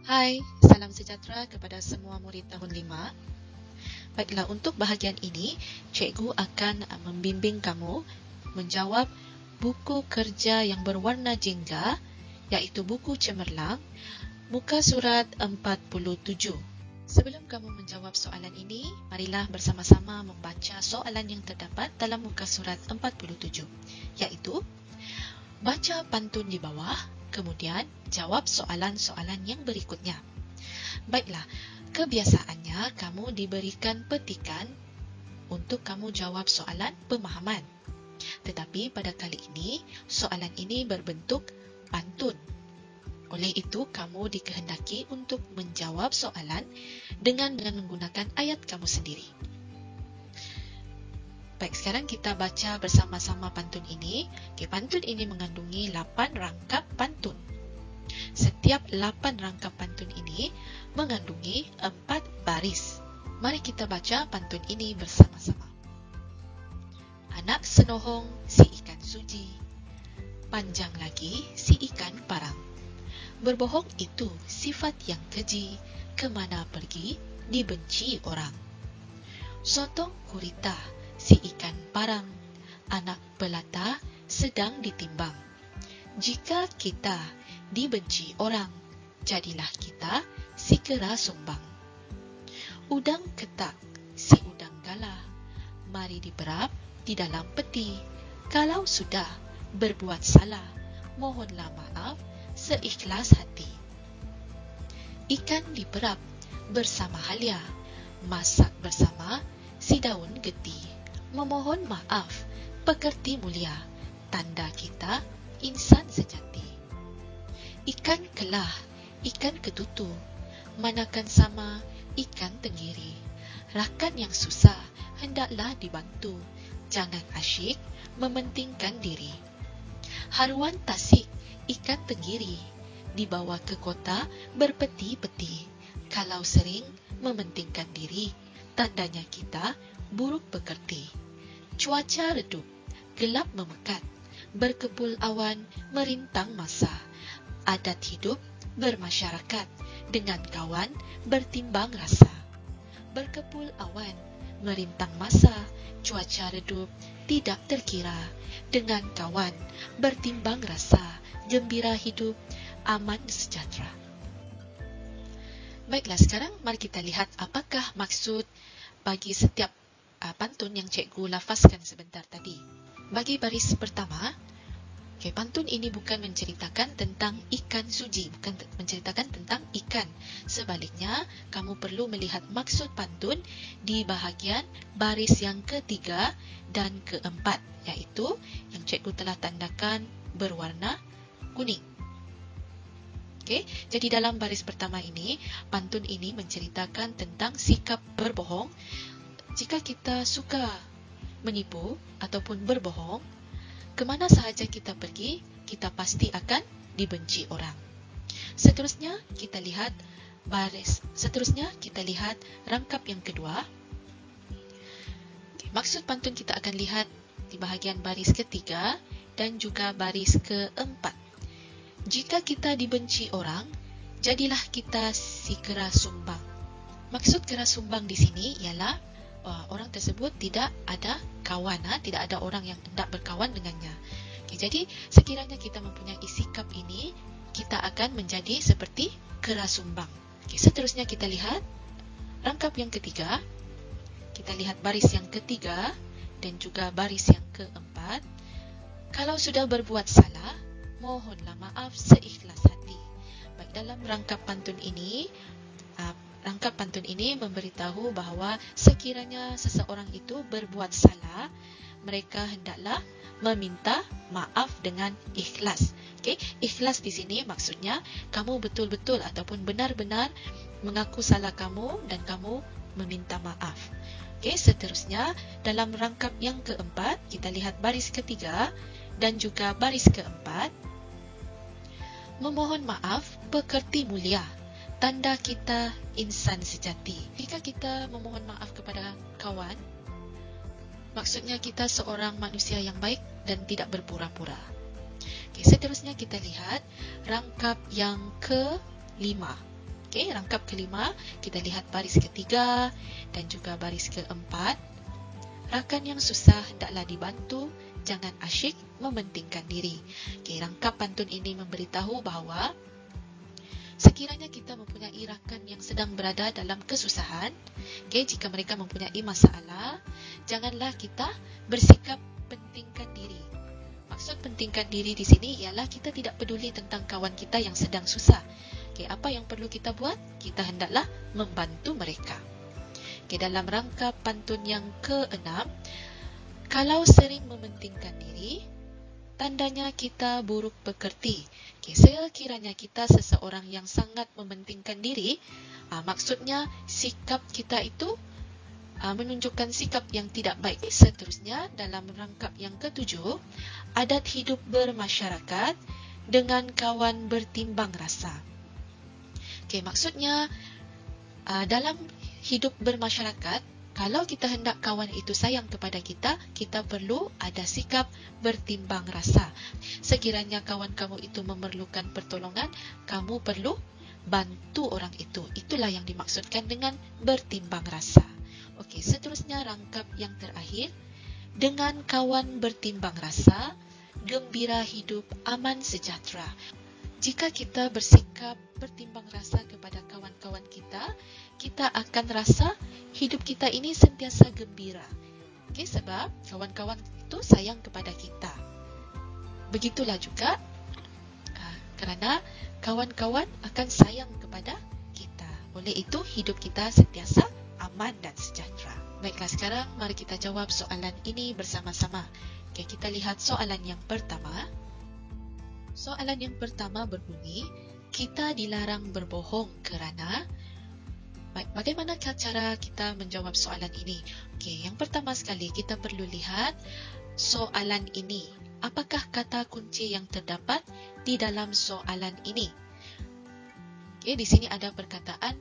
Hai, salam sejahtera kepada semua murid tahun 5. Baiklah, untuk bahagian ini, cikgu akan membimbing kamu menjawab buku kerja yang berwarna jingga, iaitu buku cemerlang, muka surat 47. Sebelum kamu menjawab soalan ini, marilah bersama-sama membaca soalan yang terdapat dalam muka surat 47, iaitu baca pantun di bawah, kemudian jawab soalan-soalan yang berikutnya. Baiklah, kebiasaannya kamu diberikan petikan untuk kamu jawab soalan pemahaman. Tetapi pada kali ini, soalan ini berbentuk pantun. Oleh itu, kamu dikehendaki untuk menjawab soalan dengan menggunakan ayat kamu sendiri. Baik, sekarang kita baca bersama-sama pantun ini. Pantun ini mengandungi 8 rangkap pantun. Setiap 8 rangkap pantun ini mengandungi 4 baris. Mari kita baca pantun ini bersama-sama. Anak senohong si ikan suji, panjang lagi si ikan parang. Berbohong itu sifat yang keji, kemana pergi dibenci orang. Sotong gurita si ikan parang, anak belata sedang ditimbang. Jika kita dibenci orang, jadilah kita si kera sumbang. Udang ketak si udang galah, mari diberap di dalam peti. Kalau sudah berbuat salah, mohonlah maaf seikhlas hati. Ikan diberap bersama halia, masak bersama si daun geti. Memohon maaf, pekerti mulia, tanda kita insan sejati. Ikan kelah, ikan ketutu, manakan sama ikan tenggiri. Rakan yang susah hendaklah dibantu, jangan asyik mementingkan diri. Haruan tasik, ikan tenggiri, dibawa ke kota berpeti-peti. Kalau sering mementingkan diri, tandanya kita buruk pekerti. Cuaca redup, gelap memekat, berkepul awan merintang masa. Adat hidup bermasyarakat, dengan kawan bertimbang rasa. Berkepul awan merintang masa, cuaca redup tidak terkira. Dengan kawan bertimbang rasa, gembira hidup, aman sejahtera. Baiklah, sekarang mari kita lihat apakah maksud bagi setiap pantun yang cikgu lafazkan sebentar tadi. Bagi baris pertama, pantun ini bukan menceritakan tentang ikan suji, bukan menceritakan tentang ikan. Sebaliknya, kamu perlu melihat maksud pantun di bahagian baris yang ketiga dan keempat, iaitu yang cikgu telah tandakan berwarna kuning. Jadi dalam baris pertama ini, pantun ini menceritakan tentang sikap berbohong. Jika kita suka menipu ataupun berbohong, kemana sahaja kita pergi, kita pasti akan dibenci orang. Seterusnya kita lihat rangkap yang kedua. Maksud pantun kita akan lihat di bahagian baris ketiga dan juga baris keempat. Jika kita dibenci orang, jadilah kita si kera sumbang. Maksud kera sumbang di sini ialah orang tersebut tidak ada kawan, tidak ada orang yang hendak berkawan dengannya. Jadi sekiranya kita mempunyai sikap ini, kita akan menjadi seperti kera sumbang. Seterusnya kita lihat rangkap yang ketiga. Kita lihat baris yang ketiga dan juga baris yang keempat. Kalau sudah berbuat salah, mohonlah maaf seikhlas hati. Baik, dalam rangkap pantun ini memberitahu bahawa sekiranya seseorang itu berbuat salah, mereka hendaklah meminta maaf dengan ikhlas. Ikhlas di sini maksudnya kamu betul-betul ataupun benar-benar mengaku salah kamu dan kamu meminta maaf. Seterusnya dalam rangkap yang keempat, kita lihat baris ketiga dan juga baris keempat. Memohon maaf, pekerti mulia, tanda kita insan sejati. Jika kita memohon maaf kepada kawan, maksudnya kita seorang manusia yang baik dan tidak berpura-pura. Seterusnya kita lihat rangkap yang ke-5. Okey, rangkap kelima, kita lihat baris ketiga dan juga baris keempat. Rakan yang susah hendaklah dibantu, jangan asyik mementingkan diri. Okey, rangkap pantun ini memberitahu bahawa sekiranya kita mempunyai rakan yang sedang berada dalam kesusahan, okey, jika mereka mempunyai masalah, janganlah kita bersikap pentingkan diri. Maksud pentingkan diri di sini ialah kita tidak peduli tentang kawan kita yang sedang susah. Okay, apa yang perlu kita buat? Kita hendaklah membantu mereka. Okay, dalam rangkap pantun yang ke-6, kalau sering mementingkan diri, tandanya kita buruk pekerti. Okay, sekiranya kita seseorang yang sangat mementingkan diri, maksudnya sikap kita itu menunjukkan sikap yang tidak baik. Seterusnya, dalam rangkap yang ke-7, adat hidup bermasyarakat dengan kawan bertimbang rasa. Okey, maksudnya dalam hidup bermasyarakat, kalau kita hendak kawan itu sayang kepada kita, kita perlu ada sikap bertimbang rasa. Sekiranya kawan kamu itu memerlukan pertolongan, kamu perlu bantu orang itu. Itulah yang dimaksudkan dengan bertimbang rasa. Okey, seterusnya rangkap yang terakhir, dengan kawan bertimbang rasa, gembira hidup aman sejahtera. Jika kita bersikap bertimbang rasa kepada kawan-kawan kita, kita akan rasa hidup kita ini sentiasa gembira. Okay, sebab kawan-kawan itu sayang kepada kita. Begitulah juga kerana kawan-kawan akan sayang kepada kita. Oleh itu, hidup kita sentiasa aman dan sejahtera. Baiklah, sekarang mari kita jawab soalan ini bersama-sama. Okay, kita lihat soalan yang pertama. Soalan yang pertama berbunyi, kita dilarang berbohong kerana... Baik, bagaimana cara kita menjawab soalan ini? Okey, yang pertama sekali kita perlu lihat soalan ini. Apakah kata kunci yang terdapat di dalam soalan ini? Okey, di sini ada perkataan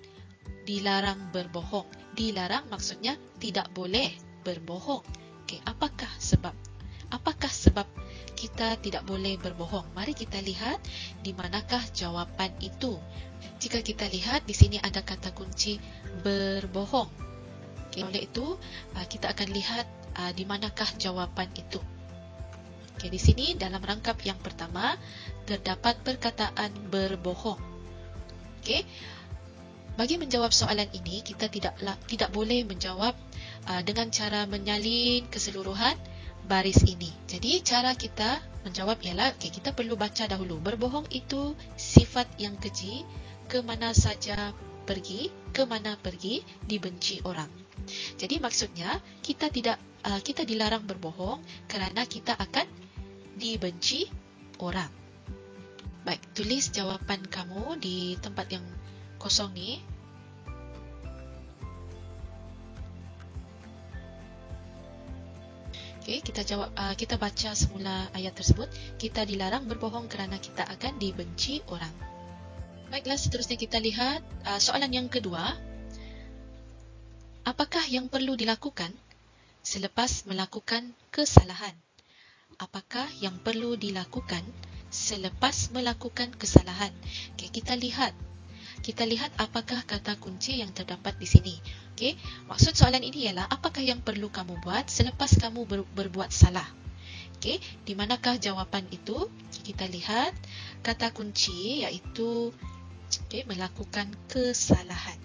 dilarang berbohong. Dilarang maksudnya tidak boleh berbohong. Okey, apakah sebab kita tidak boleh berbohong? Mari kita lihat di manakah jawapan itu. Jika kita lihat di sini ada kata kunci berbohong. Okay, oleh itu kita akan lihat di manakah jawapan itu. Okay, di sini dalam rangkap yang pertama terdapat perkataan berbohong. Okay, bagi menjawab soalan ini kita tidak boleh menjawab dengan cara menyalin keseluruhan baris ini. Jadi cara kita menjawab ialah kita perlu baca dahulu. Berbohong itu sifat yang keji, ke mana saja pergi, ke mana pergi, dibenci orang. Jadi maksudnya kita dilarang berbohong kerana kita akan dibenci orang. Baik, tulis jawapan kamu di tempat yang kosong ni. Okey, kita baca semula ayat tersebut. Kita dilarang berbohong kerana kita akan dibenci orang. Baiklah, seterusnya kita lihat soalan yang kedua. Apakah yang perlu dilakukan selepas melakukan kesalahan? Apakah yang perlu dilakukan selepas melakukan kesalahan? Okey, kita lihat apakah kata kunci yang terdapat di sini. Okey, maksud soalan ini ialah apakah yang perlu kamu buat selepas kamu berbuat salah. Okey, di manakah jawapan itu? Kita lihat kata kunci iaitu melakukan kesalahan.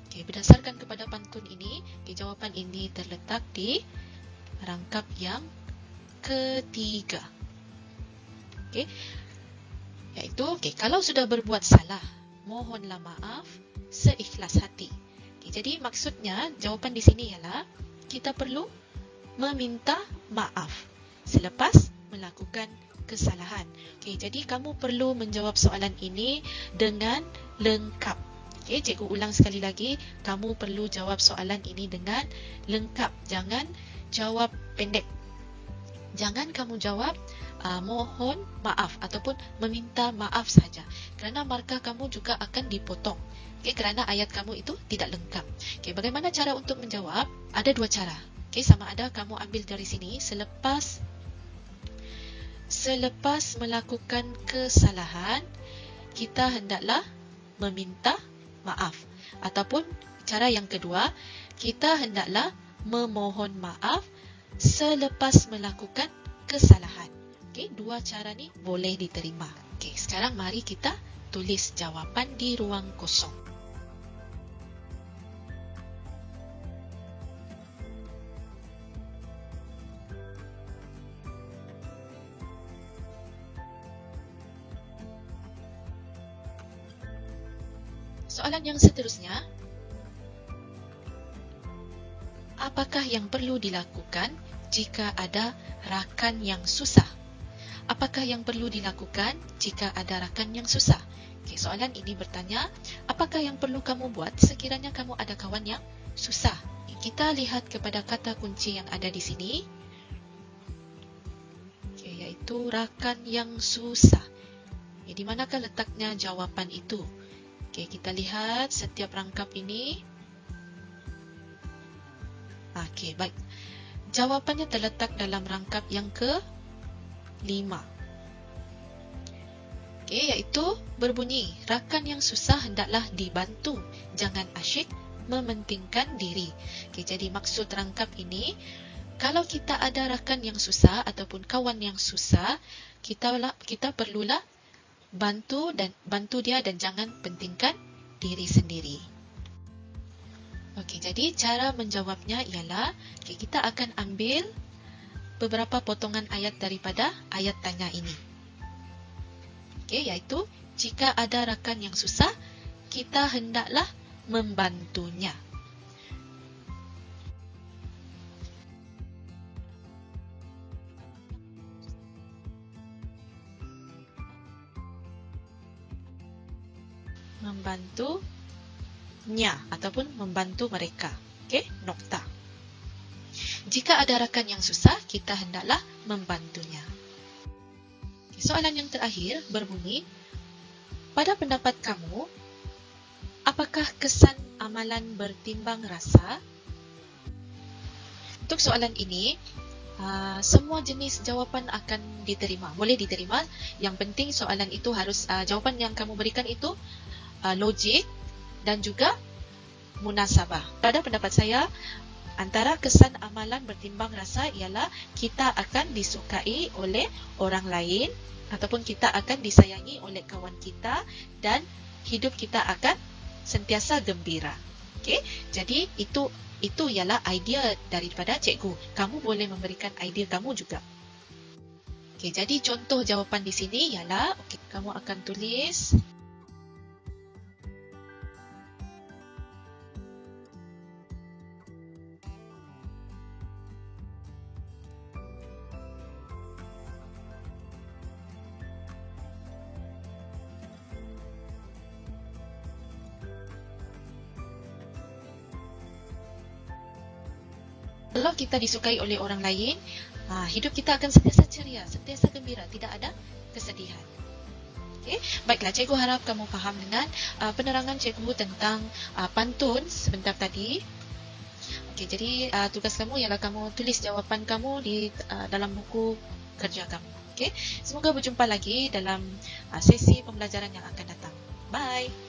Okey, berdasarkan kepada pantun ini, jawapan ini terletak di rangkap yang ketiga. Okey, iaitu kalau sudah berbuat salah, mohonlah maaf seikhlas hati. Jadi maksudnya jawapan di sini ialah kita perlu meminta maaf selepas melakukan kesalahan. Jadi kamu perlu menjawab soalan ini dengan lengkap. Cikgu ulang sekali lagi, kamu perlu jawab soalan ini dengan lengkap. Jangan jawab pendek. Jangan kamu jawab mohon maaf ataupun meminta maaf saja, kerana markah kamu juga akan dipotong. Kerana ayat kamu itu tidak lengkap. Bagaimana cara untuk menjawab? Ada dua cara. Sama ada kamu ambil dari sini, selepas selepas melakukan kesalahan, kita hendaklah meminta maaf. Ataupun cara yang kedua, kita hendaklah memohon maaf selepas melakukan kesalahan. Okey, dua cara ni boleh diterima. Okey, sekarang mari kita tulis jawapan di ruang kosong. Soalan yang seterusnya, apakah yang perlu dilakukan jika ada rakan yang susah? Apakah yang perlu dilakukan jika ada rakan yang susah? Okay, soalan ini bertanya, apakah yang perlu kamu buat sekiranya kamu ada kawan yang susah? Kita lihat kepada kata kunci yang ada di sini, iaitu rakan yang susah. Di manakah letaknya jawapan itu? Okay, kita lihat setiap rangkap ini. Okey, baik. Jawapannya terletak dalam rangkap yang ke-5. Okey, iaitu berbunyi, rakan yang susah hendaklah dibantu, jangan asyik mementingkan diri. Okey, jadi maksud rangkap ini, kalau kita ada rakan yang susah ataupun kawan yang susah, kita perlulah bantu dia dan jangan pentingkan diri sendiri. Okey, jadi cara menjawabnya ialah kita akan ambil beberapa potongan ayat daripada ayat tanya ini. Okey, iaitu jika ada rakan yang susah, kita hendaklah membantunya. Membantunya ataupun membantu mereka. Okey, nokta. Jika ada rakan yang susah, kita hendaklah membantunya. Okay, soalan yang terakhir berbunyi, pada pendapat kamu, apakah kesan amalan bertimbang rasa? Untuk soalan ini, semua jenis jawapan akan diterima. Boleh diterima. Yang penting soalan itu harus, jawapan yang kamu berikan itu logik dan juga munasabah. Pada pendapat saya, antara kesan amalan bertimbang rasa ialah kita akan disukai oleh orang lain ataupun kita akan disayangi oleh kawan kita dan hidup kita akan sentiasa gembira. Okey, jadi itu ialah idea daripada cikgu. Kamu boleh memberikan idea kamu juga. Okey, jadi contoh jawapan di sini ialah, kamu akan tulis kalau kita disukai oleh orang lain, hidup kita akan sentiasa ceria, sentiasa gembira, tidak ada kesedihan. Okay? Baiklah, cikgu harap kamu faham dengan penerangan cikgu tentang pantun sebentar tadi. Okay, jadi tugas kamu ialah kamu tulis jawapan kamu di dalam buku kerja kamu. Okay? Semoga berjumpa lagi dalam sesi pembelajaran yang akan datang. Bye!